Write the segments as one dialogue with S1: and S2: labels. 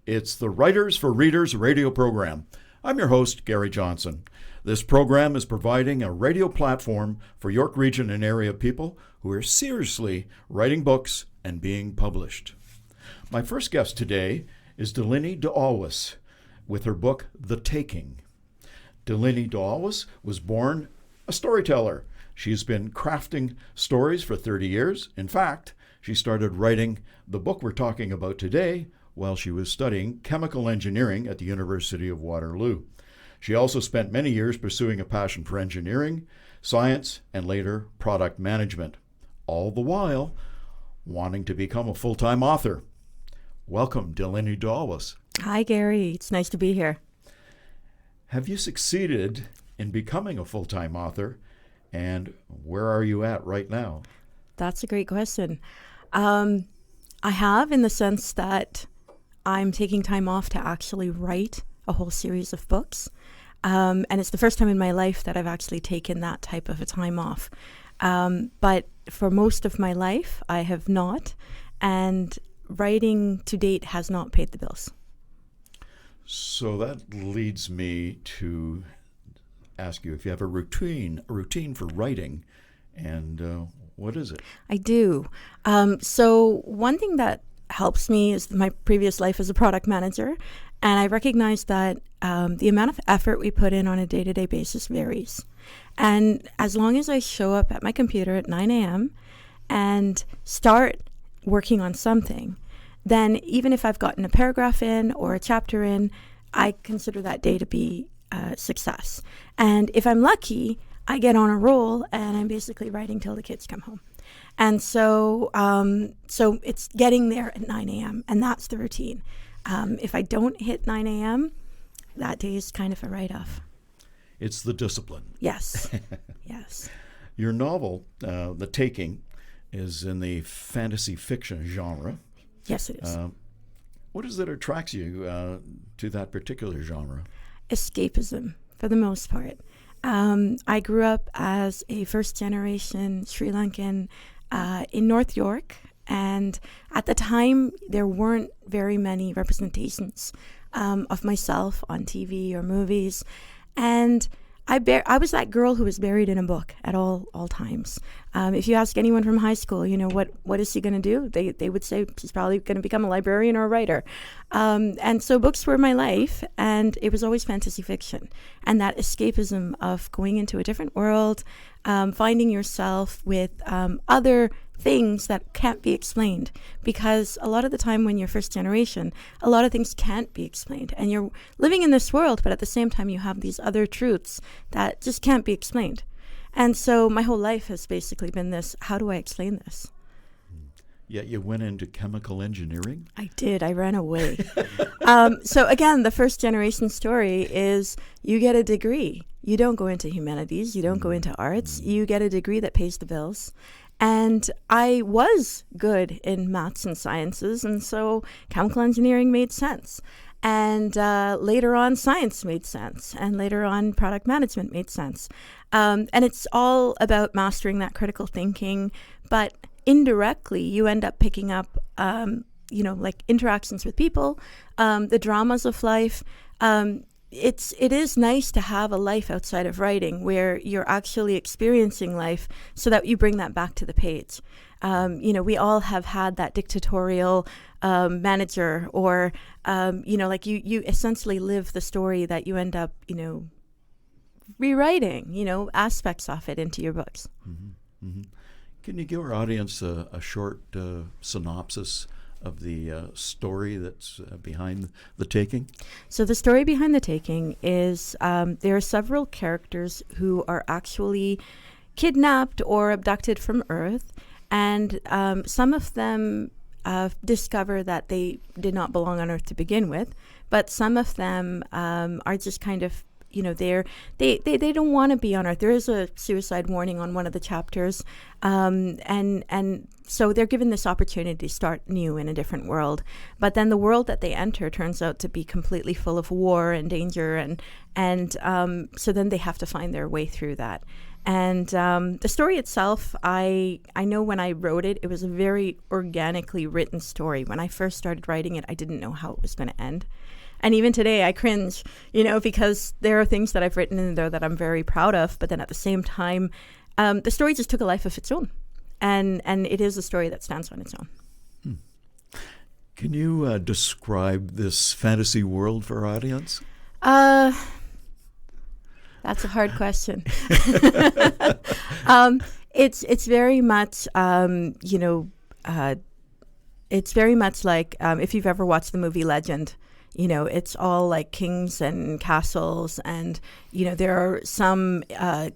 S1: It's the Writers for Readers radio program. I'm your host, Gary Johnson. This program is providing a radio platform for York Region and area people who are seriously writing books and being published. My first guest today is Delaney de Alwis with her book, The Taking. Delaney de Alwis was born a storyteller. She's been crafting stories for 30 years. In fact, she started writing the book we're talking about today while she was studying chemical engineering at the University of Waterloo. She also spent many years pursuing a passion for engineering, science, and later product management, all the while wanting to become a full-time author. Welcome, Delaney de Alwis.
S2: Hi, Gary. It's nice to be here.
S1: Have you succeeded in becoming a full-time author, and where are you at right now?
S2: That's a great question. I have, in the sense that I'm taking time off to actually write a whole series of books. And it's the first time in my life that I've actually taken that type of a time off. But for most of my life, I have not. And writing to date has not paid the bills.
S1: So that leads me to ask you if you have a routine for writing, and what is it?
S2: I do. So one thing that helps me is my previous life as a product manager, and I recognize that the amount of effort we put in on a day-to-day basis varies. And as long as I show up at my computer at 9 a.m. and start working on something, then even if I've gotten a paragraph in or a chapter in, I consider that day to be a success. And if I'm lucky, I get on a roll and I'm basically writing till the kids come home. And so it's getting there at 9 a.m. and that's the routine. If I don't hit 9 a.m., that day is kind of a write-off.
S1: It's the discipline.
S2: Yes, yes.
S1: Your novel, The Taking, is in the fantasy fiction genre.
S2: Yes, it is.
S1: What is it that attracts you to that particular genre?
S2: Escapism, for the most part. I grew up as a first-generation Sri Lankan in North York, and at the time, there weren't very many representations of myself on TV or movies, and I was that girl who was buried in a book at all times. If you ask anyone from high school, what is she going to do? They would say she's probably going to become a librarian or a writer. And so books were my life, and it was always fantasy fiction. And that escapism of going into a different world, finding yourself with other things that can't be explained, because a lot of the time when you're first generation, a lot of things can't be explained, and you're living in this world, but at the same time you have these other truths that just can't be explained. And so my whole life has basically been this: how do I explain this?
S1: Yet you went into chemical engineering?
S2: I did. I ran away. So again, the first generation story is you get a degree. You don't go into humanities. You don't go into arts. You get a degree that pays the bills. And I was good in maths and sciences, and so chemical engineering made sense. And later on, science made sense. And later on, product management made sense. And it's all about mastering that critical thinking. But indirectly, you end up picking up, like interactions with people, the dramas of life. It is nice to have a life outside of writing where you're actually experiencing life so that you bring that back to the page. We all have had that dictatorial manager or, you essentially live the story that you end up, rewriting, aspects of it into your books.
S1: Mm-hmm. Mm-hmm. Can you give our audience a short synopsis of the story that's behind The Taking?
S2: So the story behind The Taking is there are several characters who are actually kidnapped or abducted from Earth, and some of them discover that they did not belong on Earth to begin with, but some of them are just kind of they don't want to be on Earth. There is a suicide warning on one of the chapters, and so they're given this opportunity to start new in a different world. But then the world that they enter turns out to be completely full of war and danger, and so then they have to find their way through that. And the story itself, I know when I wrote it, it was a very organically written story. When I first started writing it, I didn't know how it was going to end. And even today, I cringe, because there are things that I've written in there that I'm very proud of. But then at the same time, the story just took a life of its own. And it is a story that stands on its own.
S1: Can you describe this fantasy world for our audience?
S2: That's a hard question. It's very much, it's very much like if you've ever watched the movie Legend. It's all like kings and castles, and there are some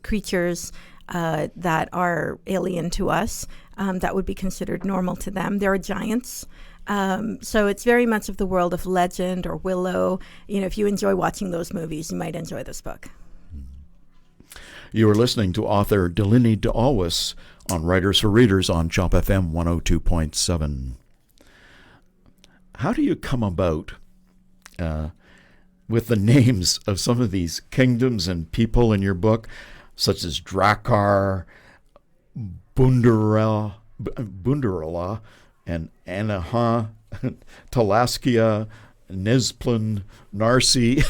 S2: creatures that are alien to us that would be considered normal to them. There are giants. So it's very much of the world of Legend or Willow. If you enjoy watching those movies, you might enjoy this book.
S1: You are listening to author Delini de Alwis on Writers for Readers on CHOP FM 102.7. How do you come about with the names of some of these kingdoms and people in your book, such as Drakkar, Bundarala, and Anaha, Talaskia, Nizplin, Narsi?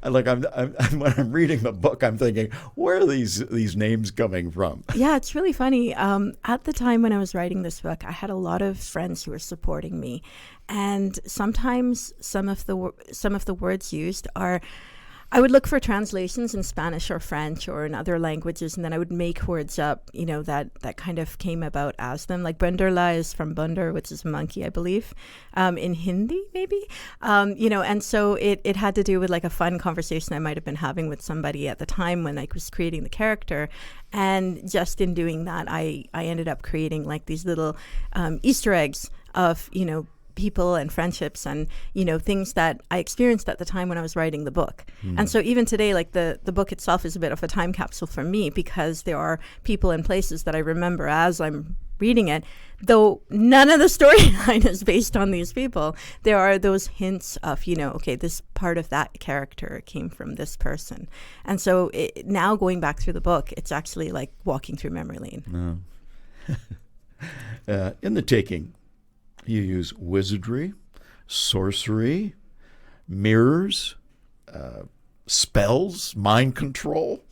S1: When I'm reading the book, I'm thinking, where are these names coming from?
S2: Yeah, it's really funny. At the time when I was writing this book, I had a lot of friends who were supporting me, and sometimes some of the words used are. I would look for translations in Spanish or French or in other languages, and then I would make words up, that kind of came about as them. Like Bundarla is from Bundar, which is a monkey, I believe, in Hindi, maybe. And so it had to do with like a fun conversation I might have been having with somebody at the time when I was creating the character. And just in doing that, I ended up creating like these little Easter eggs of, people and friendships and things that I experienced at the time when I was writing the book. And so even today, like the book itself is a bit of a time capsule for me, because there are people and places that I remember as I'm reading it, though none of the storyline is based on these people. There are those hints of okay, this part of that character came from this person. And so now going back through the book, it's actually like walking through memory lane.
S1: In the taking, you use wizardry, sorcery, mirrors, spells, mind control.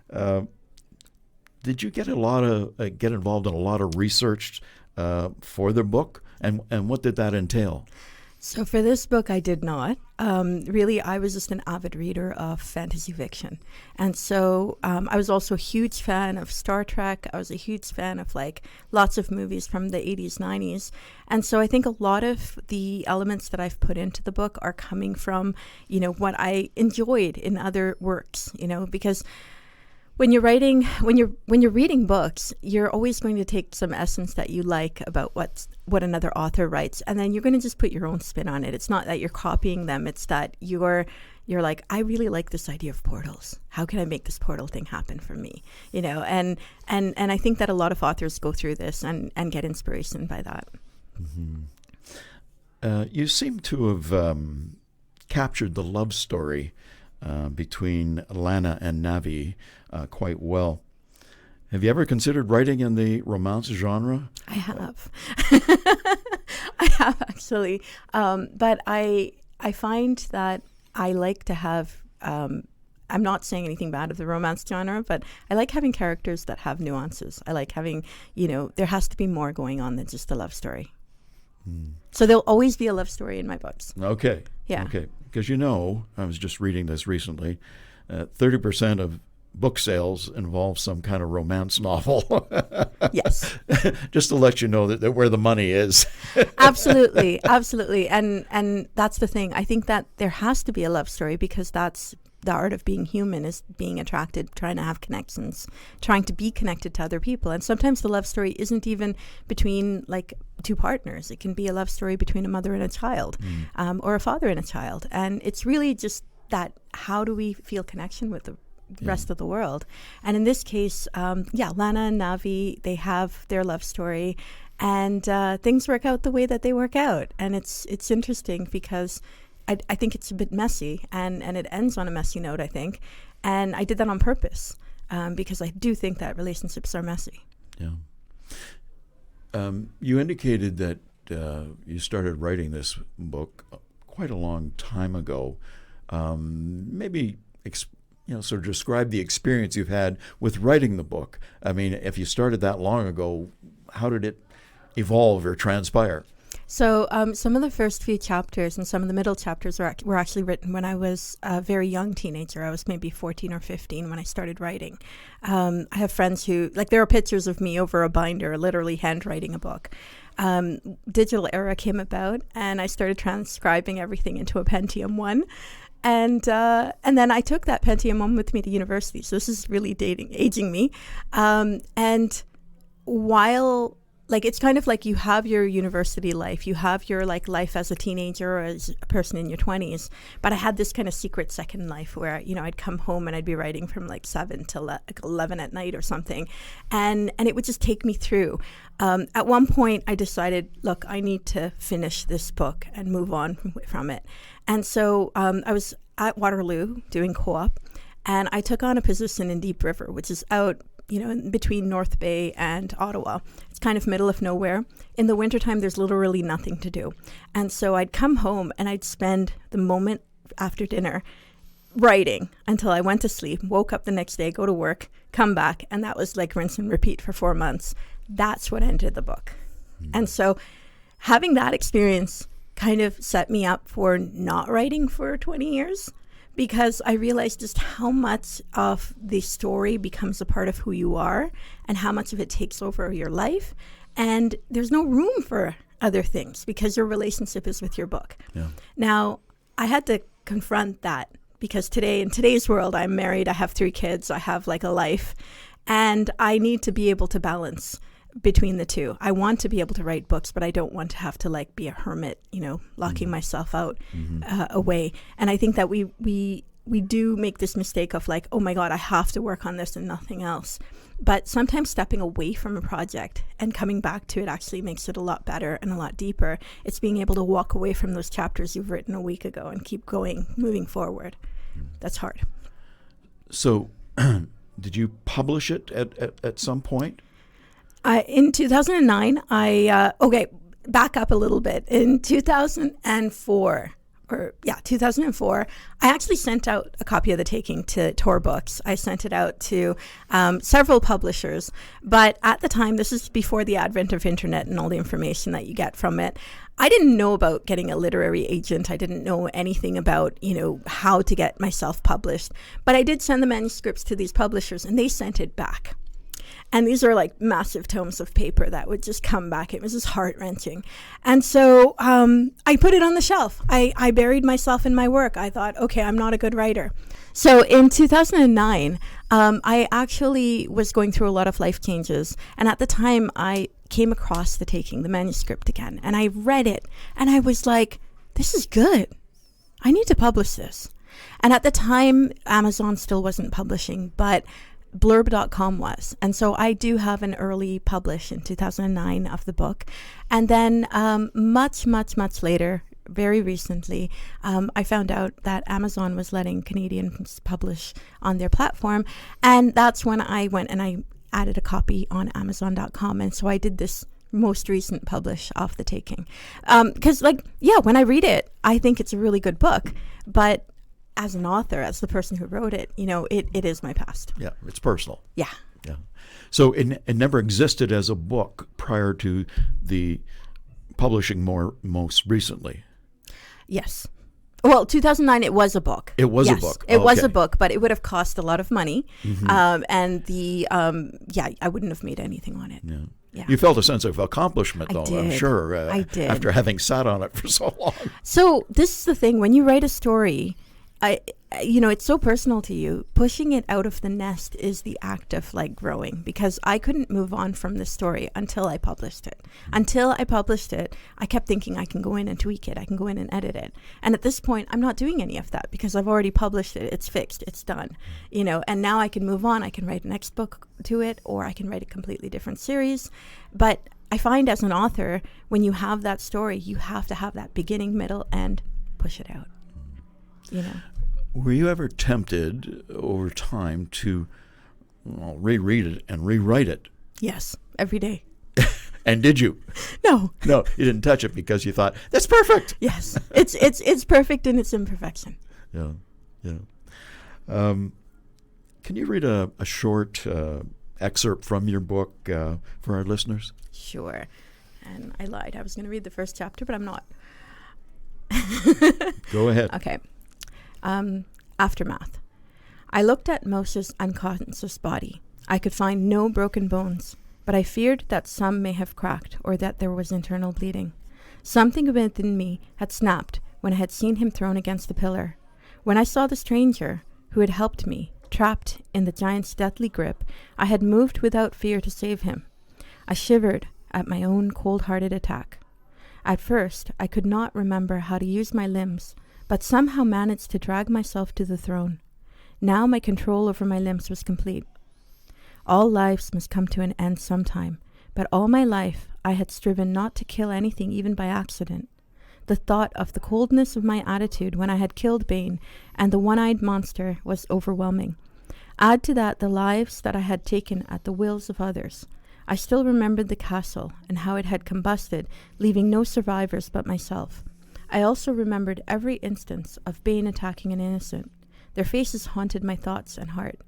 S1: Did you get involved in a lot of research for the book, and what did that entail?
S2: So for this book, I did not. Really, I was just an avid reader of fantasy fiction. And so I was also a huge fan of Star Trek. I was a huge fan of lots of movies from the 80s, 90s. And so I think a lot of the elements that I've put into the book are coming from, what I enjoyed in other works, because when you're reading books, you're always going to take some essence that you like about what another author writes, and then you're going to just put your own spin on it. It's not that you're copying them; it's that you're like, I really like this idea of portals. How can I make this portal thing happen for me? And I think that a lot of authors go through this and get inspiration by that.
S1: Mm-hmm. You seem to have captured the love story between Lana and Navi quite well. Have you ever considered writing in the romance genre?
S2: I have. I have, actually. But I find that I like to have, I'm not saying anything bad of the romance genre, but I like having characters that have nuances. I like having, there has to be more going on than just a love story. So there'll always be a love story in my books.
S1: Okay.
S2: Yeah.
S1: Okay. Because I was just reading this recently, 30% of book sales involve some kind of romance novel.
S2: Yes.
S1: Just to let you know that where the money is.
S2: Absolutely. Absolutely. And that's the thing. I think that there has to be a love story, because that's the art of being human, is being attracted, trying to have connections, trying to be connected to other people. And sometimes the love story isn't even between two partners. It can be a love story between a mother and a child, or a father and a child. And it's really just that, how do we feel connection with the rest of the world? And in this case, Lana and Navi, they have their love story, and things work out the way that they work out. And it's interesting because I think it's a bit messy, and it ends on a messy note, I think. And I did that on purpose. because I do think that relationships are messy.
S1: Yeah. You indicated that you started writing this book quite a long time ago. Maybe sort of describe the experience you've had with writing the book. I mean, if you started that long ago, how did it evolve or transpire?
S2: So some of the first few chapters and some of the middle chapters were actually written when I was a very young teenager. I was maybe 14 or 15 when I started writing. I have friends who, there are pictures of me over a binder, literally handwriting a book. Digital era came about, and I started transcribing everything into a Pentium 1. And then I took that Pentium 1 with me to university. So this is really aging me. And while... it's kind of like you have your university life, you have your life as a teenager or as a person in your 20s. But I had this kind of secret second life where, I'd come home and I'd be writing from 7 to 11 at night or something. And it would just take me through. At one point, I decided, look, I need to finish this book and move on from it. And so I was at Waterloo doing co-op, and I took on a position in Deep River, which is out in between North Bay and Ottawa. It's kind of middle of nowhere. In the wintertime, there's literally nothing to do. And so I'd come home and I'd spend the moment after dinner writing until I went to sleep, woke up the next day, go to work, come back. And that was rinse and repeat for 4 months. That's what ended the book. And so having that experience kind of set me up for not writing for 20 years. Because I realized just how much of the story becomes a part of who you are and how much of it takes over your life. And there's no room for other things because your relationship is with your book. Yeah. Now, I had to confront that because in today's world, I'm married, I have 3 kids, I have a life, and I need to be able to balance between the two. I want to be able to write books, but I don't want to have to be a hermit, locking myself out away. And I think that we do make this mistake of oh my God, I have to work on this and nothing else. But sometimes stepping away from a project and coming back to it actually makes it a lot better and a lot deeper. It's being able to walk away from those chapters you've written a week ago and keep going, moving forward. That's hard.
S1: So did you publish it at some point?
S2: In 2009, back up a little bit. In 2004, I actually sent out a copy of The Taking to Tor Books. I sent it out to several publishers. But at the time, this is before the advent of internet and all the information that you get from it. I didn't know about getting a literary agent. I didn't know anything about, how to get myself published. But I did send the manuscripts to these publishers, and they sent it back. And these are massive tomes of paper that would just come back. It was just heart-wrenching. And so I put it on the shelf. I buried myself in my work. I thought, okay, I'm not a good writer. So in 2009, I actually was going through a lot of life changes. And at the time, I came across The Taking, the manuscript again. And I read it. And I was like, this is good. I need to publish this. And at the time, Amazon still wasn't publishing, but blurb.com was. And so I do have an early publish in 2009 of the book. And then much later, very recently, I found out that Amazon was letting Canadians publish on their platform. And that's when I went and I added a copy on Amazon.com. And so I did this most recent publish of The Taking. Because when I read it, I think it's a really good book. But as an author, as the person who wrote it, it is my past.
S1: Yeah, it's personal.
S2: Yeah.
S1: Yeah. So it never existed as a book prior to the publishing most recently.
S2: Yes. Well, 2009, it was a book.
S1: It was a book.
S2: It was a book, but it would have cost a lot of money. And I wouldn't have made anything on it. Yeah. Yeah.
S1: You felt a sense of accomplishment, though, I'm sure.
S2: I did.
S1: After having sat on it for so long.
S2: So this is the thing. When you write a story, it's so personal to you. Pushing it out of the nest is the act of growing, because I couldn't move on from this story until I published it. Until I published it, I kept thinking I can go in and tweak it. I can go in and edit it. And at this point, I'm not doing any of that because I've already published it. It's fixed. It's done. And now I can move on. I can write a next book to it, or I can write a completely different series. But I find as an author, when you have that story, you have to have that beginning, middle, and push it out. Were
S1: you ever tempted over time to reread it and rewrite it.
S2: Yes, every day.
S1: And did you?
S2: No.
S1: No, you didn't touch it because you thought, that's perfect.
S2: Yes, it's perfect in its imperfection.
S1: Yeah, yeah. Can you read a short excerpt from your book for our listeners?
S2: Sure. And I lied. I was going to read the first chapter, but I'm not.
S1: Go ahead.
S2: Okay. Aftermath. I looked at Moshe's unconscious body. I could find no broken bones, but I feared that some may have cracked or that there was internal bleeding. Something within me had snapped when I had seen him thrown against the pillar. When I saw the stranger who had helped me, trapped in the giant's deathly grip, I had moved without fear to save him. I shivered at my own cold-hearted attack. At first, I could not remember how to use my limbs, but somehow managed to drag myself to the throne. Now my control over my limbs was complete. All lives must come to an end sometime, but all my life I had striven not to kill anything even by accident. The thought of the coldness of my attitude when I had killed Bane and the one-eyed monster was overwhelming. Add to that the lives that I had taken at the wills of others. I still remembered the castle and how it had combusted, leaving no survivors but myself. I also remembered every instance of Bane attacking an innocent. Their faces haunted my thoughts and heart.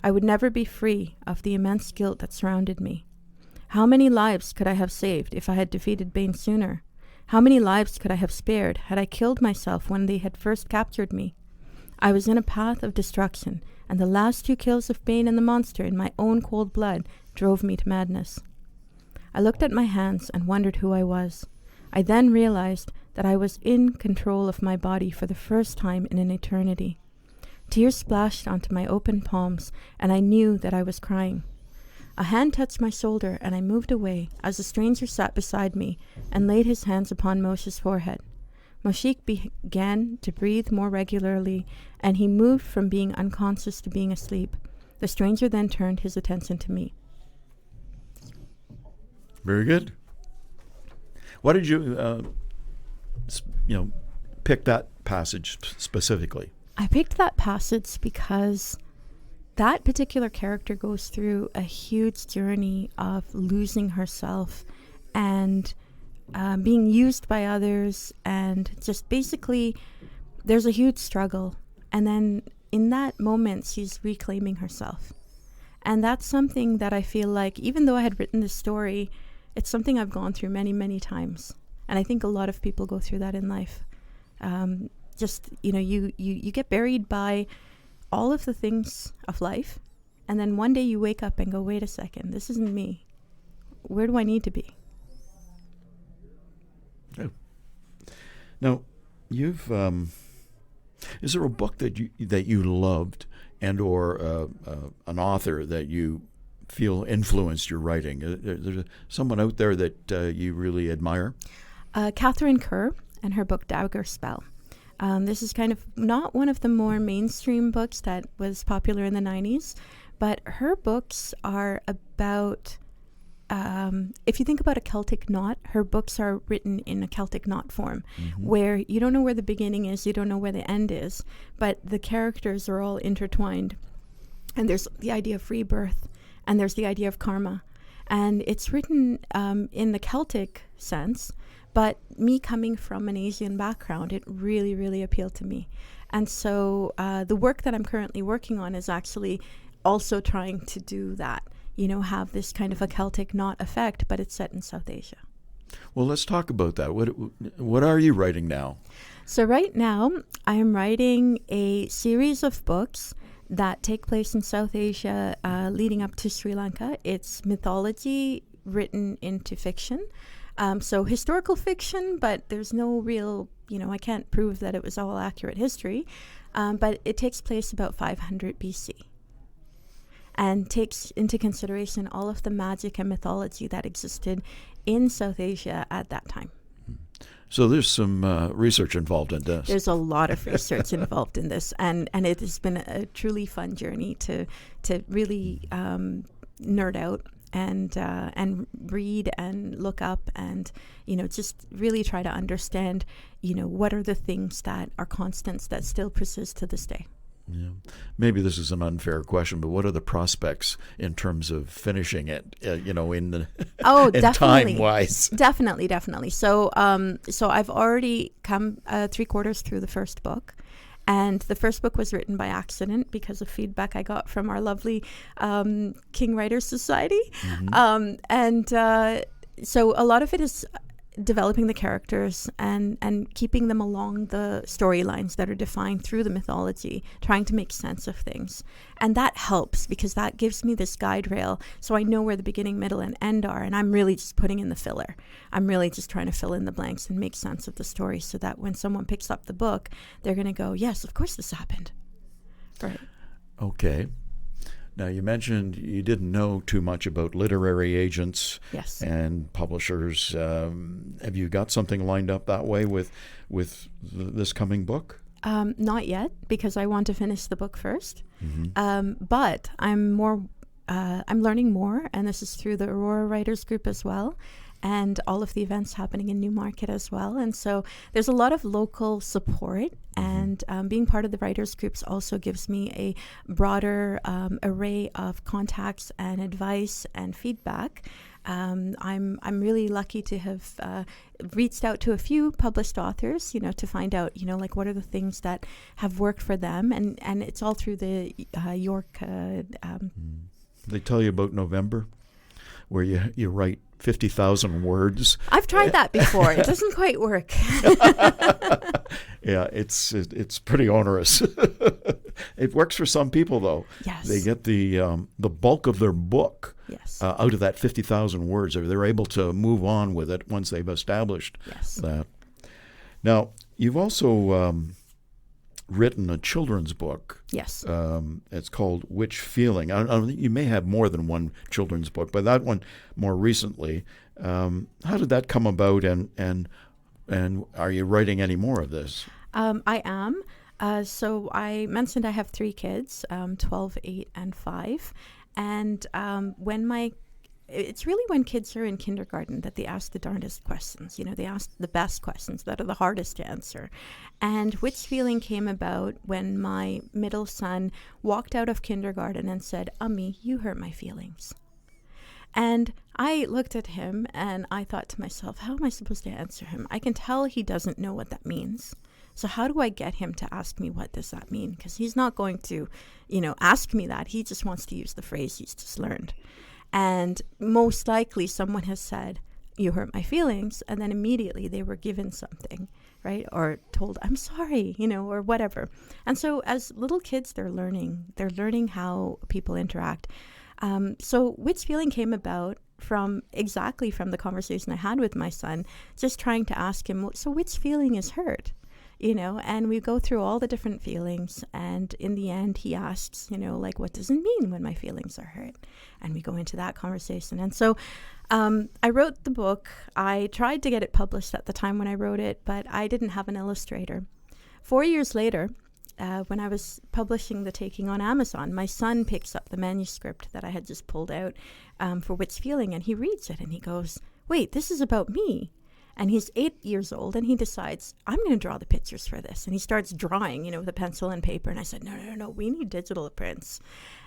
S2: I would never be free of the immense guilt that surrounded me. How many lives could I have saved if I had defeated Bane sooner? How many lives could I have spared had I killed myself when they had first captured me? I was in a path of destruction, and the last 2 kills of Bane and the monster in my own cold blood drove me to madness. I looked at my hands and wondered who I was. I then realized that I was in control of my body for the first time in an eternity. Tears splashed onto my open palms, and I knew that I was crying. A hand touched my shoulder, and I moved away as the stranger sat beside me and laid his hands upon Moshe's forehead. Moshe began to breathe more regularly, and he moved from being unconscious to being asleep. The stranger then turned his attention to me.
S1: Very good. Why did you, pick that passage specifically?
S2: I picked that passage because that particular character goes through a huge journey of losing herself and being used by others, and just basically there's a huge struggle. And then in that moment, she's reclaiming herself. And that's something that I feel like, even though I had written this story, it's something I've gone through many, many times. And I think a lot of people go through that in life. You get buried by all of the things of life, and then one day you wake up and go, wait a second, this isn't me. Where do I need to be?
S1: Oh. Now, you've is there a book that you loved, and or an author that you feel influenced your writing? There's someone out there that you really admire?
S2: Catherine Kerr and her book Dagger Spell. This is kind of not one of the more mainstream books that was popular in the 90s, but her books are about, if you think about a Celtic knot, her books are written in a Celtic knot form, where you don't know where the beginning is, you don't know where the end is, but the characters are all intertwined. And there's the idea of rebirth, and there's the idea of karma. And it's written in the Celtic sense, but me coming from an Asian background, it really, really appealed to me. And so the work that I'm currently working on is actually also trying to do that, have this kind of a Celtic knot effect, but it's set in South Asia.
S1: Well, let's talk about that. What are you writing now?
S2: So right now, I am writing a series of books that take place in South Asia leading up to Sri Lanka. It's mythology written into fiction. So historical fiction, but there's no real, I can't prove that it was all accurate history, but it takes place about 500 BC and takes into consideration all of the magic and mythology that existed in South Asia at that time.
S1: So there's some research involved in this.
S2: There's a lot of research involved in this, and it has been a truly fun journey to really nerd out and read and look up and, just really try to understand, what are the things that are constants that still persist to this day.
S1: Yeah. Maybe this is an unfair question, but what are the prospects in terms of finishing it? In the in time wise.
S2: Definitely. So I've already come 3/4 through the first book. And the first book was written by accident because of feedback I got from our lovely King Writers Society. So a lot of it is developing the characters and keeping them along the storylines that are defined through the mythology, trying to make sense of things. And that helps because that gives me this guide rail so I know where the beginning, middle, and end are. And I'm really just putting in the filler. I'm really just trying to fill in the blanks and make sense of the story so that when someone picks up the book, they're going to go, yes, of course this happened. Right.
S1: Okay. Now, you mentioned you didn't know too much about literary agents and publishers. Have you got something lined up that way with this coming book?
S2: Not yet, because I want to finish the book first. But I'm learning more, and this is through the Aurora Writers Group as well, and all of the events happening in Newmarket as well. And so there's a lot of local support, and being part of the writers groups also gives me a broader array of contacts and advice and feedback. I'm really lucky to have reached out to a few published authors, to find out, like what are the things that have worked for them, and it's all through the York.
S1: They tell you about November, where you write 50,000 words.
S2: I've tried that before. It doesn't quite work.
S1: Yeah, it's pretty onerous. It works for some people, though.
S2: Yes.
S1: They get the bulk of their book out of that 50,000 words. They're able to move on with it once they've established that. Now, you've also written a children's book.
S2: Yes.
S1: It's called Which Feeling? You may have more than one children's book, but that one more recently. How did that come about, and are you writing any more of this?
S2: I am. So I mentioned I have 3 kids, 12, 8, and 5. And it's really when kids are in kindergarten that they ask the darndest questions. They ask the best questions that are the hardest to answer. And Which Feeling came about when my middle son walked out of kindergarten and said, "Ummi, you hurt my feelings." And I looked at him and I thought to myself, how am I supposed to answer him? I can tell he doesn't know what that means. So how do I get him to ask me, what does that mean? Because he's not going to, ask me that. He just wants to use the phrase he's just learned. And most likely someone has said, "You hurt my feelings," and then immediately they were given something, right? Or told, "I'm sorry," or whatever. And so as little kids, they're learning how people interact. So Which Feeling came about from the conversation I had with my son, just trying to ask him, so which feeling is hurt? And we go through all the different feelings, and in the end he asks, like, what does it mean when my feelings are hurt? And we go into that conversation. And so I wrote the book. I tried to get it published at the time when I wrote it, but I didn't have an illustrator. 4 years later, when I was publishing The Taking on Amazon, my son picks up the manuscript that I had just pulled out for Which Feeling, and he reads it and he goes, "Wait, this is about me." And he's 8 years old, and he decides, I'm going to draw the pictures for this. And he starts drawing, with a pencil and paper. And I said, no, we need digital prints.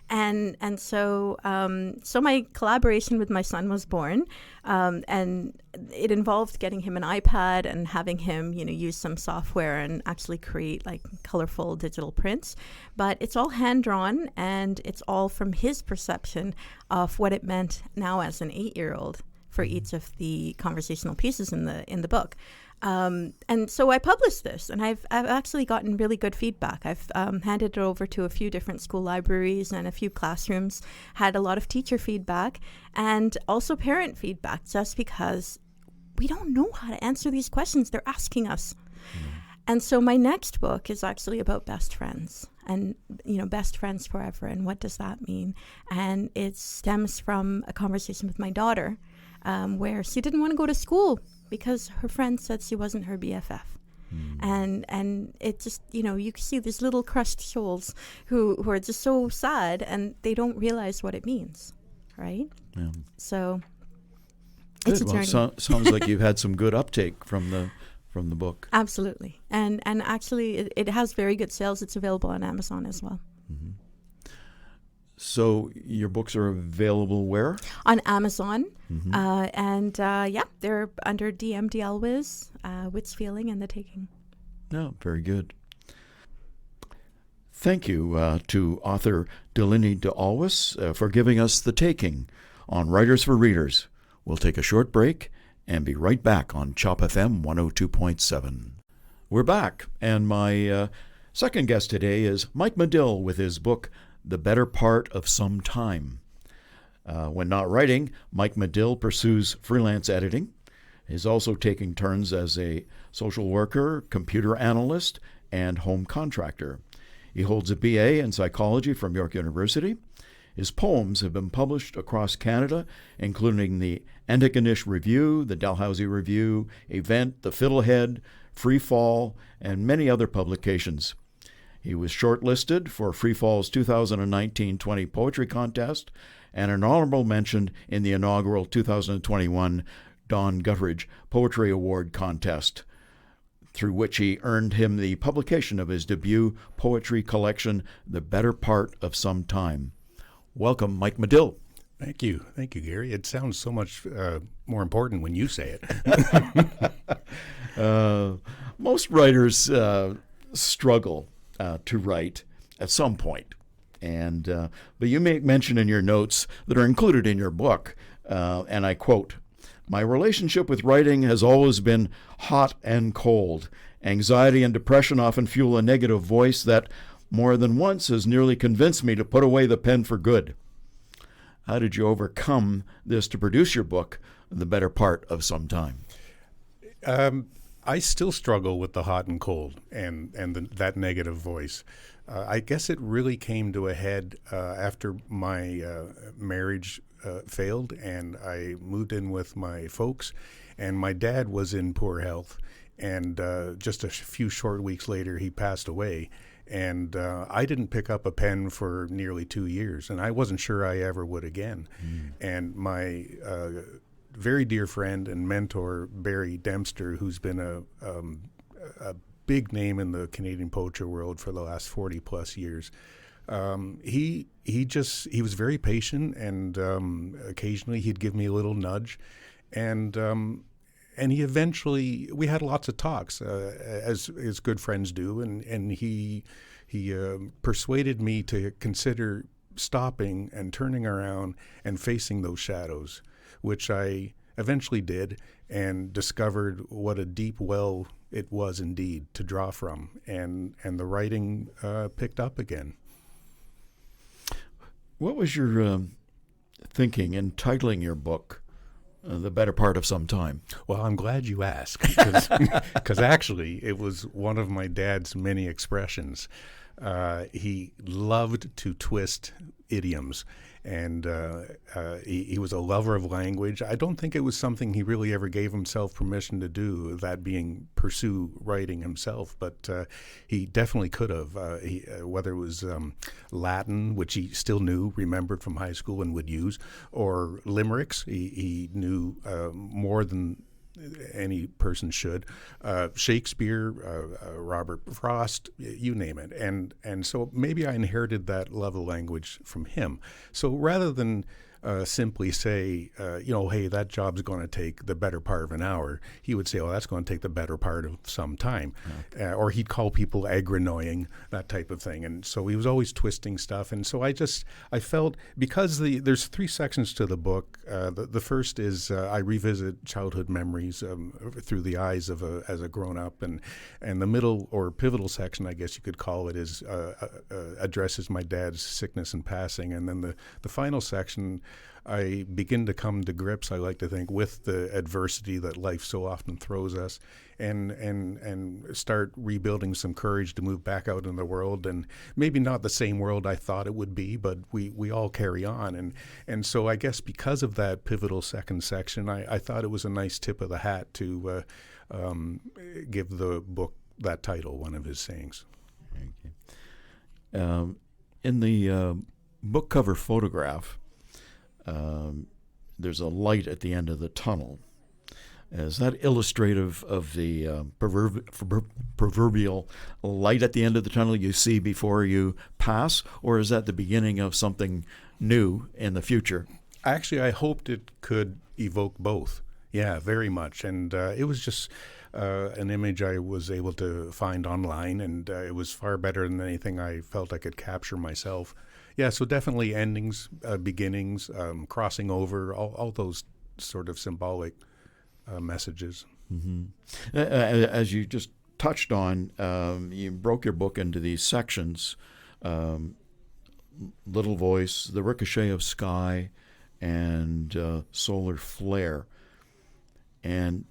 S2: And so my collaboration with my son was born. And it involved getting him an iPad and having him, use some software and actually create like colorful digital prints. But it's all hand-drawn, and it's all from his perception of what it meant now as an 8-year-old. For each of the conversational pieces in the book. And so I published this, and I've actually gotten really good feedback. I've handed it over to a few different school libraries and a few classrooms, had a lot of teacher feedback and also parent feedback, just because we don't know how to answer these questions they're asking us. And so my next book is actually about best friends, and, best friends forever. And what does that mean? And it stems from a conversation with my daughter, where she didn't want to go to school because her friend said she wasn't her BFF. And it just, you can see these little crushed souls who are just so sad, and they don't realize what it means, right? Yeah. So it's a journey.
S1: Sounds like you've had some good uptake from from the book.
S2: Absolutely. And actually, it has very good sales. It's available on Amazon as well.
S1: Mm-hmm. So your books are available where?
S2: On Amazon.
S1: Mm-hmm.
S2: They're under DMD Alwis, Wits Feeling and The Taking.
S1: No, very good. Thank you to author Delaney de Alwis for giving us The Taking on Writers for Readers. We'll take a short break and be right back on CHOP FM 102.7. We're back, and my second guest today is Mike Madill with his book, The Better Part of Some Time. When not writing, Mike Madill pursues freelance editing. He's also taking turns as a social worker, computer analyst, and home contractor. He holds a BA in psychology from York University. His poems have been published across Canada, including the Antigonish Review, the Dalhousie Review, Event, The Fiddlehead, Free Fall, and many other publications. He was shortlisted for Free Fall's 2019-20 Poetry Contest and an honorable mention in the inaugural 2021 Don Guthridge Poetry Award Contest, through which he earned him the publication of his debut poetry collection, The Better Part of Some Time. Welcome, Mike Madill.
S3: Thank you, Gary. It sounds so much more important when you say
S1: it. Most writers struggle to write at some point, but you make mention in your notes that are included in your book, and I quote, "My relationship with writing has always been hot and cold. Anxiety and depression often fuel a negative voice that more than once has nearly convinced me to put away the pen for good." How did you overcome this to produce your book, The Better Part of Some Time?
S3: I still struggle with the hot and cold and that negative voice. I guess it really came to a head after my marriage failed, and I moved in with my folks, and my dad was in poor health, and just a few short weeks later he passed away. And I didn't pick up a pen for nearly 2 years, and I wasn't sure I ever would again. And my very dear friend and mentor, Barry Dempster, who's been a big name in the Canadian poetry world for the last 40 plus years, he was very patient, and occasionally he'd give me a little nudge, and he eventually, we had lots of talks, as good friends do, and he persuaded me to consider stopping and turning around and facing those shadows, which I eventually did, and discovered what a deep well it was indeed to draw from, and the writing picked up again.
S1: What was your thinking in titling your book, The Better Part of Some Time?
S3: Well, I'm glad you asked, because actually it was one of my dad's many expressions. He loved to twist idioms, and he was a lover of language. I don't think it was something he really ever gave himself permission to do, that being pursue writing himself, but he definitely could have, whether it was Latin, which he still remembered from high school and would use, or limericks. He knew more than any person should. Shakespeare, Robert Frost, you name it. And so maybe I inherited that love of language from him. So rather than simply say, hey, that job's going to take the better part of an hour, he would say, oh, that's going to take the better part of some time. Okay. Or he'd call people aggronoying, that type of thing. And so he was always twisting stuff. And so I felt, because there's 3 sections to the book. The first is I revisit childhood memories through the eyes of as a grown-up. And the middle, or pivotal section, I guess you could call it, is addresses my dad's sickness and passing. And then the final section, I begin to come to grips, I like to think, with the adversity that life so often throws us, and start rebuilding some courage to move back out in the world, and maybe not the same world I thought it would be, but we all carry on. And so I guess because of that pivotal second section, I thought it was a nice tip of the hat to give the book that title, one of his sayings.
S1: Okay. In the book cover photograph, there's a light at the end of the tunnel. Is that illustrative of the proverbial light at the end of the tunnel you see before you pass, or is that the beginning of something new in the future?
S3: Actually, I hoped it could evoke both. Yeah, very much. And it was just an image I was able to find online, and it was far better than anything I felt I could capture myself. Yeah, so definitely endings, beginnings, crossing over, all those sort of symbolic messages.
S1: Mm-hmm. As you just touched on, you broke your book into these sections: Little Voice, The Ricochet of Sky, and Solar Flare. And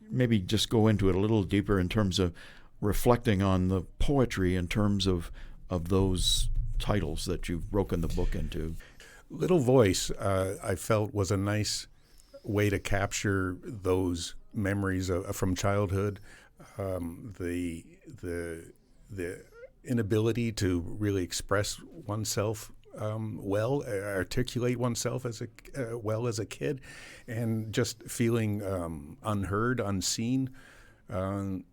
S1: maybe just go into it a little deeper in terms of reflecting on the poetry in terms of those titles that you've broken the book into.
S3: Little Voice, I felt, was a nice way to capture those memories from childhood, the inability to really express oneself well, articulate oneself as a kid, and just feeling unheard, unseen, and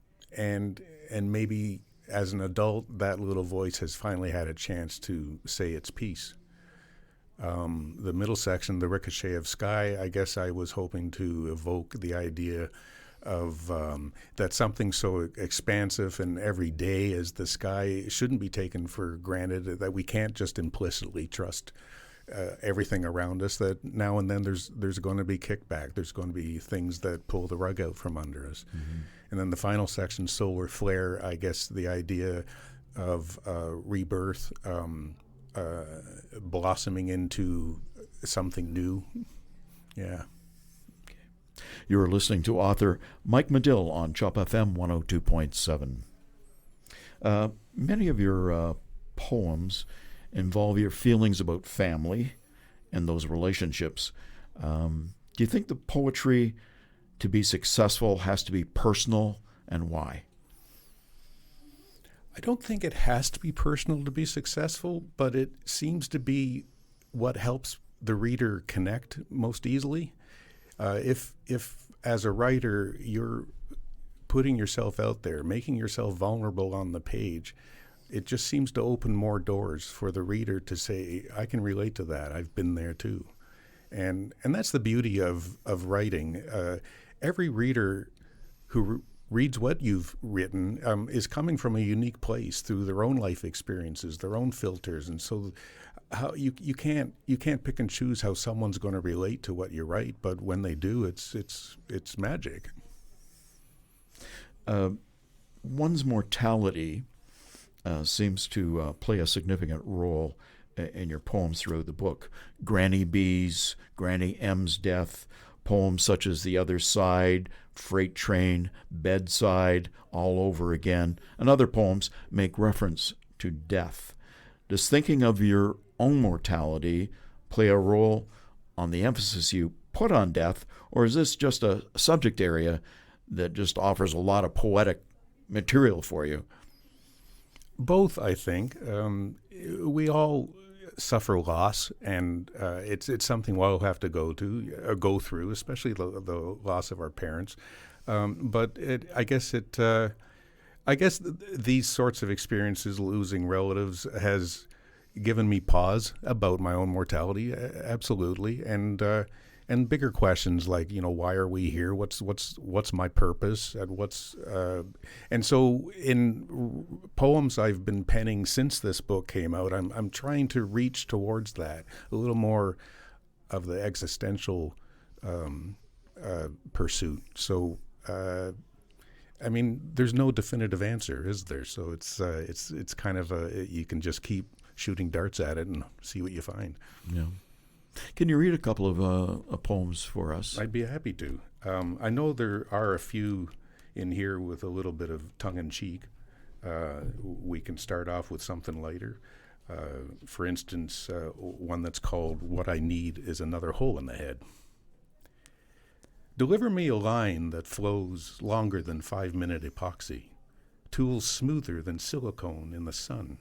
S3: maybe as an adult, that little voice has finally had a chance to say its piece. The middle section, The Ricochet of Sky, I guess I was hoping to evoke the idea of that something so expansive and everyday as the sky shouldn't be taken for granted, that we can't just implicitly trust everything around us, that now and then there's going to be kickback, there's going to be things that pull the rug out from under us. Mm-hmm. And then the final section, Solar Flare, I guess the idea of rebirth, blossoming into something new. Yeah.
S1: You're listening to author Mike Madill on CHOP FM 102.7. Many of your poems involve your feelings about family and those relationships. Do you think the poetry to be successful has to be personal, and why?
S3: I don't think it has to be personal to be successful, but it seems to be what helps the reader connect most easily. If as a writer you're putting yourself out there, making yourself vulnerable on the page, it just seems to open more doors for the reader to say, I can relate to that. I've been there too. And that's the beauty of writing. Every reader who reads what you've written is coming from a unique place through their own life experiences, their own filters, and so how you can't pick and choose how someone's going to relate to what you write, but when they do, it's magic.
S1: One's mortality seems to play a significant role in your poems throughout the book. Granny B's, Granny M's death, poems such as The Other Side, Freight Train, Bedside, All Over Again, and other poems make reference to death. Does thinking of your own mortality play a role on the emphasis you put on death, or is this just a subject area that just offers a lot of poetic material for you?
S3: Both, I think. We all suffer loss, and it's something we'll have to go through, especially the loss of our parents. But I guess these sorts of experiences, losing relatives, has given me pause about my own mortality, absolutely, and bigger questions like, why are we here? What's my purpose? And so in poems I've been penning since this book came out, I'm trying to reach towards that, a little more of the existential pursuit. So there's no definitive answer, is there? So it's kind of you can just keep shooting darts at it and see what you find.
S1: Yeah. Can you read a couple of poems for us?
S3: I'd be happy to. I know there are a few in here with a little bit of tongue-in-cheek. We can start off with something lighter. For instance, one that's called What I Need Is Another Hole in the Head. Deliver me a line that flows longer than 5-minute epoxy, tools smoother than silicone in the sun.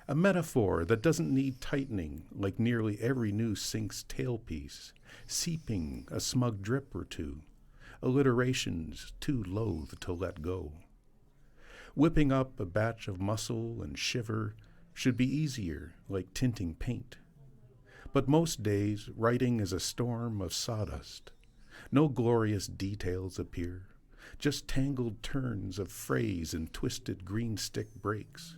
S3: A metaphor that doesn't need tightening like nearly every new sink's tailpiece, seeping a smug drip or two, alliterations too loath to let go. Whipping up a batch of muscle and shiver should be easier, like tinting paint. But most days, writing is a storm of sawdust. No glorious details appear, just tangled turns of phrase and twisted green stick breaks.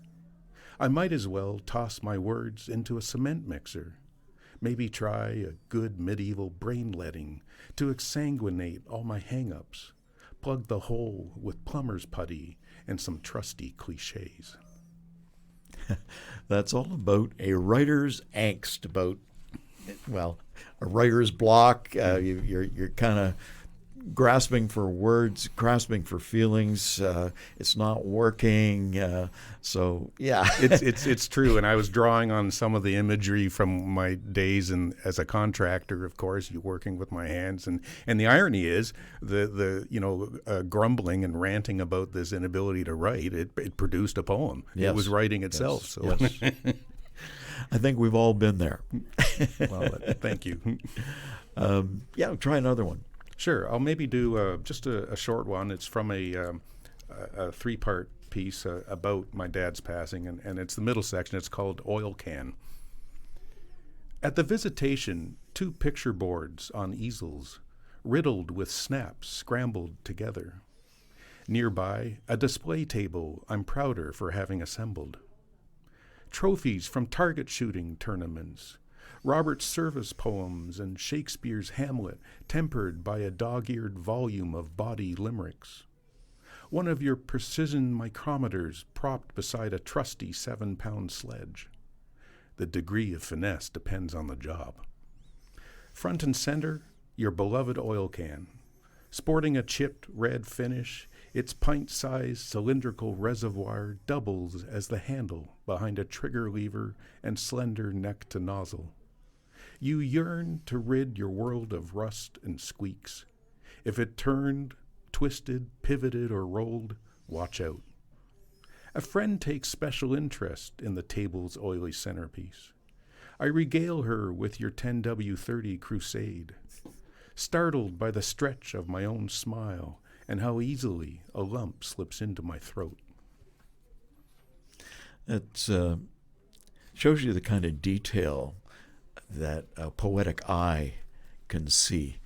S3: I might as well toss my words into a cement mixer, maybe try a good medieval brainletting to exsanguinate all my hang-ups, plug the hole with plumber's putty and some trusty cliches.
S1: That's all about a writer's angst, about, well, a writer's block. You're kind of grasping for words, grasping for feelings. It's not working. So yeah,
S3: it's true. And I was drawing on some of the imagery from my days as a contractor. Of course, you're working with my hands, and the irony is the grumbling and ranting about this inability to write. It produced a poem.
S1: Yes.
S3: It was writing itself.
S1: Yes.
S3: So
S1: Yes. I think we've all been there.
S3: Well, thank you.
S1: Yeah, try another one.
S3: Sure. I'll maybe do just a short one. It's from a three-part piece about my dad's passing, and it's the middle section. It's called Oil Can. At the visitation, 2 picture boards on easels, riddled with snaps scrambled together. Nearby, a display table I'm prouder for having assembled. Trophies from target shooting tournaments, Robert's service poems and Shakespeare's Hamlet, tempered by a dog-eared volume of bawdy limericks. One of your precision micrometers propped beside a trusty 7-pound sledge. The degree of finesse depends on the job. Front and center, your beloved oil can. Sporting a chipped red finish, its pint-sized cylindrical reservoir doubles as the handle behind a trigger lever and slender neck to nozzle. You yearn to rid your world of rust and squeaks. If it turned, twisted, pivoted, or rolled, watch out. A friend takes special interest in the table's oily centerpiece. I regale her with your 10W30 crusade, startled by the stretch of my own smile and how easily a lump slips into my throat.
S1: It shows you the kind of detail that a poetic eye can see.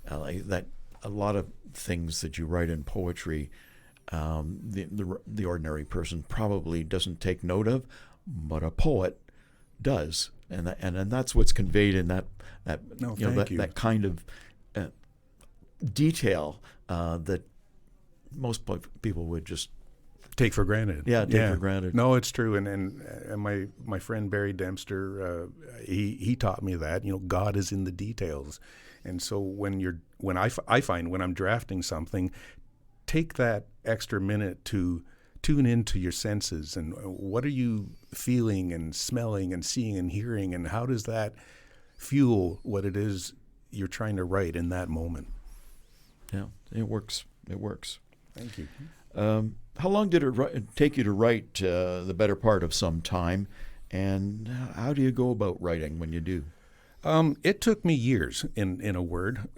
S1: Like that, a lot of things that you write in poetry, the ordinary person probably doesn't take note of, but a poet does, and that's what's conveyed in that that kind of detail that most people would just
S3: take for granted.
S1: Yeah, take for granted.
S3: No, it's true. And my friend Barry Dempster, he taught me that, God is in the details. And so I find when I'm drafting something, take that extra minute to tune into your senses and what are you feeling and smelling and seeing and hearing, and how does that fuel what it is you're trying to write in that moment.
S1: Yeah, it works. It works.
S3: Thank you.
S1: How long did it take you to write the better part of some time, and how do you go about writing when you do?
S3: It took me years, in a word.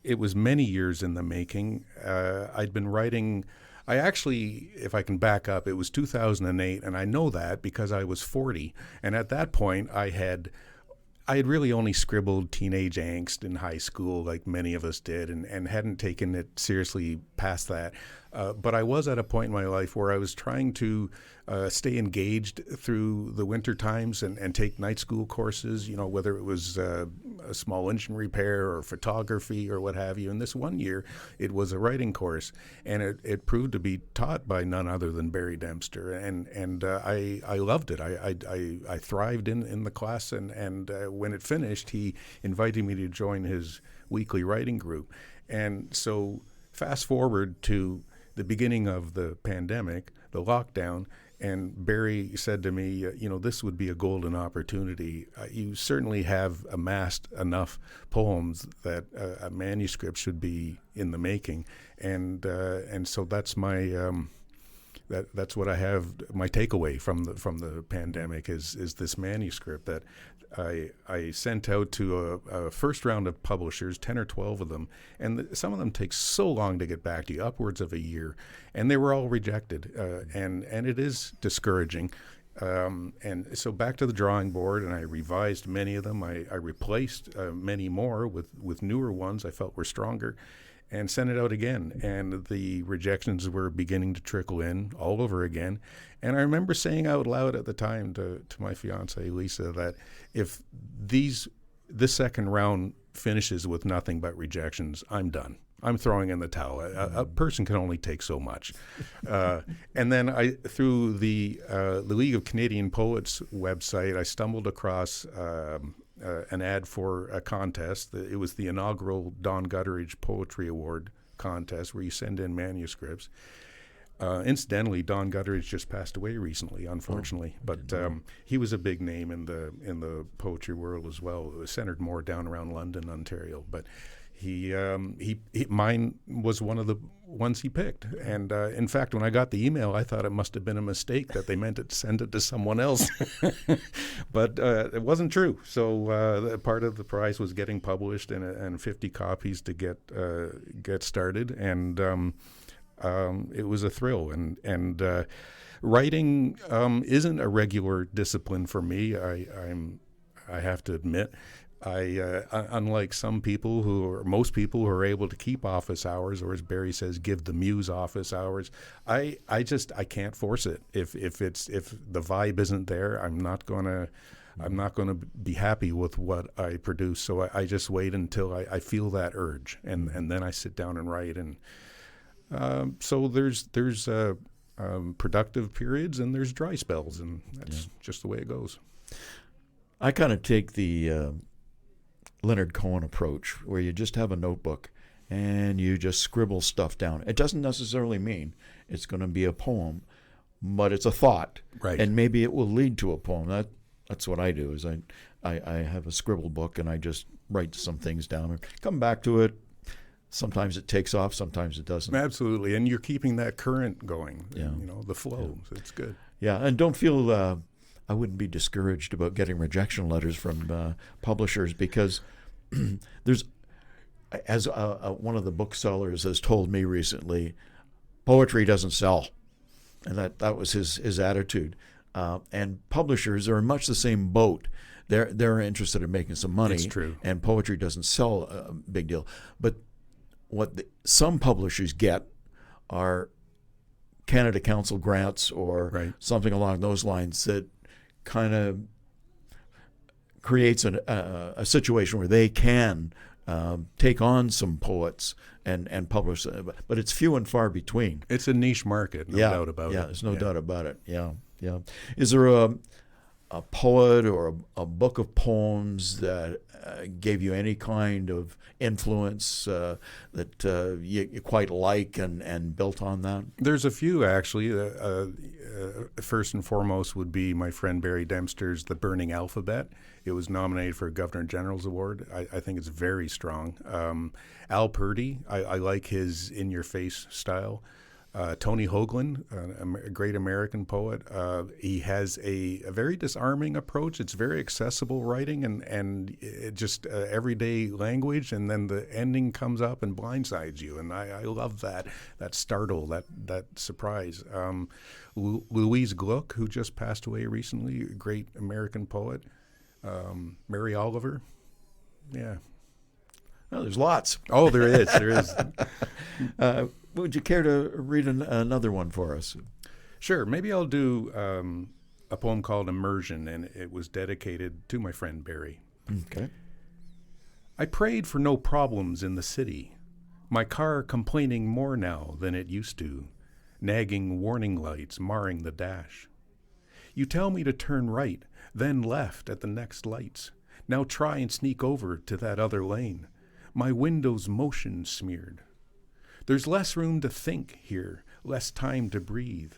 S3: It was many years in the making. I'd been writing. I actually, if I can back up, it was 2008, and I know that because I was 40, and at that point I had really only scribbled teenage angst in high school, like many of us did, and hadn't taken it seriously past that. But I was at a point in my life where I was trying to stay engaged through the winter times and take night school courses, whether it was a small engine repair or photography or what have you. And this one year, it was a writing course, and it proved to be taught by none other than Barry Dempster. And I loved it. I thrived in the class, and when it finished, he invited me to join his weekly writing group. And so fast forward to the beginning of the pandemic, the lockdown, and Barry said to me, this would be a golden opportunity. You certainly have amassed enough poems that a manuscript should be in the making, and so that's my that's what I have. My takeaway from the pandemic is this manuscript that I sent out to a first round of publishers, 10 or 12 of them, and some of them take so long to get back to you, upwards of a year, and they were all rejected, and it is discouraging. And so back to the drawing board, and I revised many of them. I replaced many more with newer ones I felt were stronger, and sent it out again. And the rejections were beginning to trickle in all over again. And I remember saying out loud at the time to my fiancée, Lisa, that if this second round finishes with nothing but rejections, I'm done. I'm throwing in the towel. A person can only take so much. And then through the League of Canadian Poets website, I stumbled across an ad for a contest. It was the inaugural Don Gutteridge Poetry Award contest where you send in manuscripts. Incidentally, Don Gutteridge just passed away recently, unfortunately, but he was a big name in the poetry world as well. It was centered more down around London, Ontario, but mine was one of the ones he picked. And in fact, when I got the email, I thought it must have been a mistake that they meant to send it to someone else. But it wasn't true. So part of the prize was getting published and 50 copies to get started. And it was a thrill. And writing isn't a regular discipline for me. I have to admit. Unlike some people most people who are able to keep office hours, or as Barry says, give the muse office hours, I can't force it. If the vibe isn't there, I'm not gonna be happy with what I produce. So I just wait until I feel that urge, and then I sit down and write. And so there's productive periods and there's dry spells, and that's just the way it goes.
S1: I kind of take the Leonard Cohen approach, where you just have a notebook and you just scribble stuff down. It doesn't necessarily mean it's going to be a poem, but it's a thought,
S3: right?
S1: And maybe it will lead to a poem. That's what I do. Is I have a scribble book and I just write some things down and come back to it. Sometimes it takes off, sometimes it doesn't.
S3: Absolutely, and you're keeping that current going.
S1: Yeah,
S3: the flow. So it's good.
S1: Yeah, and don't feel. I wouldn't be discouraged about getting rejection letters from publishers, because there's, as one of the booksellers has told me recently, poetry doesn't sell, and that was his attitude. And publishers are in much the same boat. They're interested in making some money.
S3: It's true.
S1: And poetry doesn't sell a big deal. But what some publishers get are Canada Council grants or something along those lines that kind of creates a situation where they can take on some poets and publish, but it's few and far between.
S3: It's a niche market, no doubt about it.
S1: Yeah, there's no doubt about it. Yeah. Is there a poet or a book of poems that gave you any kind of influence that you quite like and built on that? There's
S3: a few, actually. First and foremost would be my friend Barry Dempster's The Burning Alphabet. It was nominated for a Governor General's Award. I think it's very strong. Al Purdy, I like his in-your-face style. Tony Hoagland, a great American poet. He has a very disarming approach. It's very accessible writing and it just everyday language, and then the ending comes up and blindsides you. And I love that startle, that surprise. Louise Gluck, who just passed away recently, a great American poet. Mary Oliver, yeah.
S1: Well, there's lots.
S3: Oh, there is. There is.
S1: Would you care to read another one for us?
S3: Sure. Maybe I'll do a poem called Immersion, and it was dedicated to my friend Barry.
S1: Okay.
S3: I prayed for no problems in the city, my car complaining more now than it used to, nagging warning lights marring the dash. You tell me to turn right, then left at the next lights. Now try and sneak over to that other lane. My window's motion smeared. There's less room to think here, less time to breathe.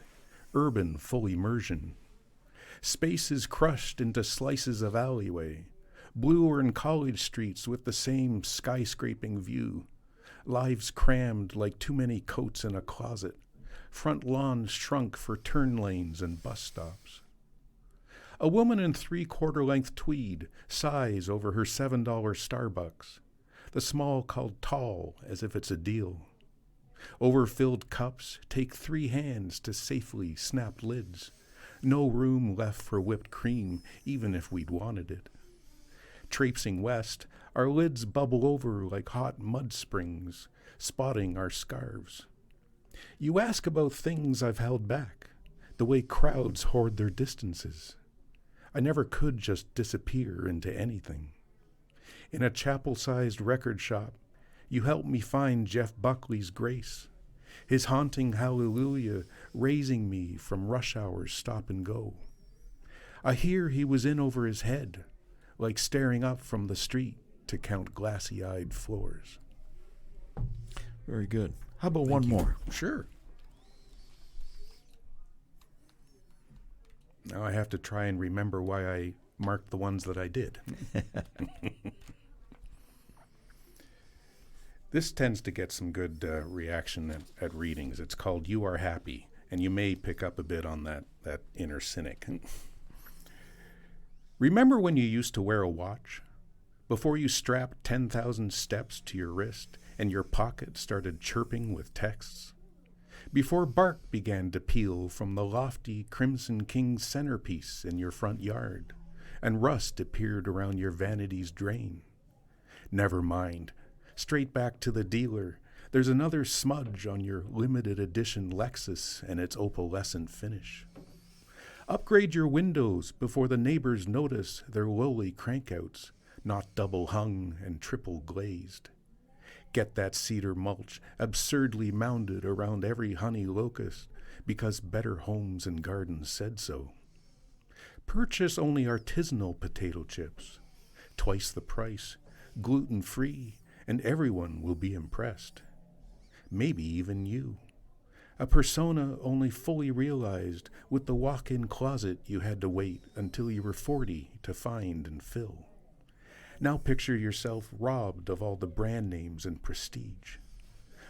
S3: Urban full immersion. Spaces crushed into slices of alleyway. Bluer and college streets with the same skyscraping view. Lives crammed like too many coats in a closet. front lawns shrunk for turn lanes and bus stops. A woman in 3/4-length tweed sighs over her $7 Starbucks, the small called tall as if it's a deal. Overfilled cups take 3 hands to safely snap lids. No room left for whipped cream, even if we'd wanted it. Traipsing west, our lids bubble over like hot mud springs, spotting our scarves. You ask about things I've held back, the way crowds hoard their distances. I never could just disappear into anything. In a chapel-sized record shop, you helped me find Jeff Buckley's Grace, his haunting hallelujah raising me from rush hour's stop and go. I hear he was in over his head, like staring up from the street to count glassy-eyed floors.
S1: Very good. How about one more?
S3: Sure. Now I have to try and remember why I marked the ones that I did. This tends to get some good reaction at readings. It's called You Are Happy, and you may pick up a bit on that inner cynic. Remember when you used to wear a watch? Before you strapped 10,000 steps to your wrist and your pocket started chirping with texts? Before bark began to peel from the lofty Crimson King centerpiece in your front yard, and rust appeared around your vanity's drain? Never mind. Straight back to the dealer. There's another smudge on your limited edition Lexus and its opalescent finish. Upgrade your windows before the neighbors notice their lowly crankouts, not double hung and triple glazed. Get that cedar mulch absurdly mounded around every honey locust because Better Homes and Gardens said so. Purchase only artisanal potato chips, twice the price, gluten-free, and everyone will be impressed. Maybe even you. A persona only fully realized with the walk-in closet you had to wait until you were 40 to find and fill. Now picture yourself robbed of all the brand names and prestige.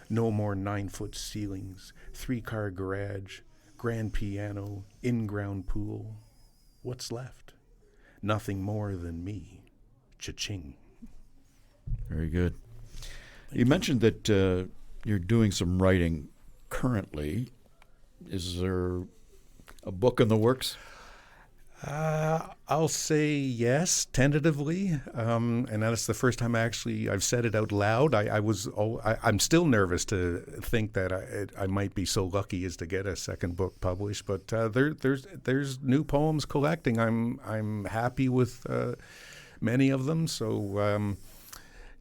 S3: No more 9-foot ceilings, 3-car garage, grand piano, in-ground pool. What's left? Nothing more than me. Cha-ching.
S1: Very good. You mentioned that you're doing some writing currently. Is there a book in the works?
S3: I'll say yes, tentatively, and that's the first time I've said it out loud. I'm still nervous to think that I might be so lucky as to get a second book published. But there's new poems collecting. I'm happy with many of them. So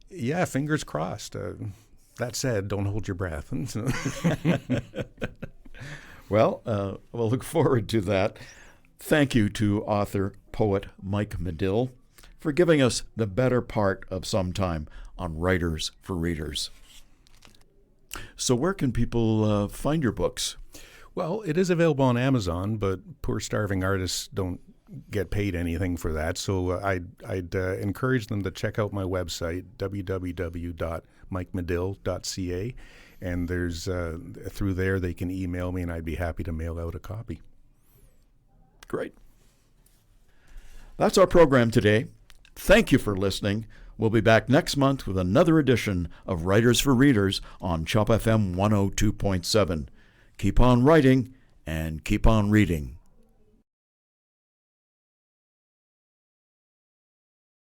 S3: yeah, fingers crossed. That said, don't hold your breath.
S1: Well, we'll look forward to that. Thank you to author, poet Mike Madill for giving us the better part of some time on Writers for Readers. So where can people find your books?
S3: Well, it is available on Amazon, but poor starving artists don't get paid anything for that. So I'd encourage them to check out my website, www.MikeMadill.ca. And there's through there they can email me, and I'd be happy to mail out a copy.
S1: Great. That's our program today. Thank you for listening. We'll be back next month with another edition of Writers for Readers on CHOP FM 102.7. Keep on writing and keep on reading.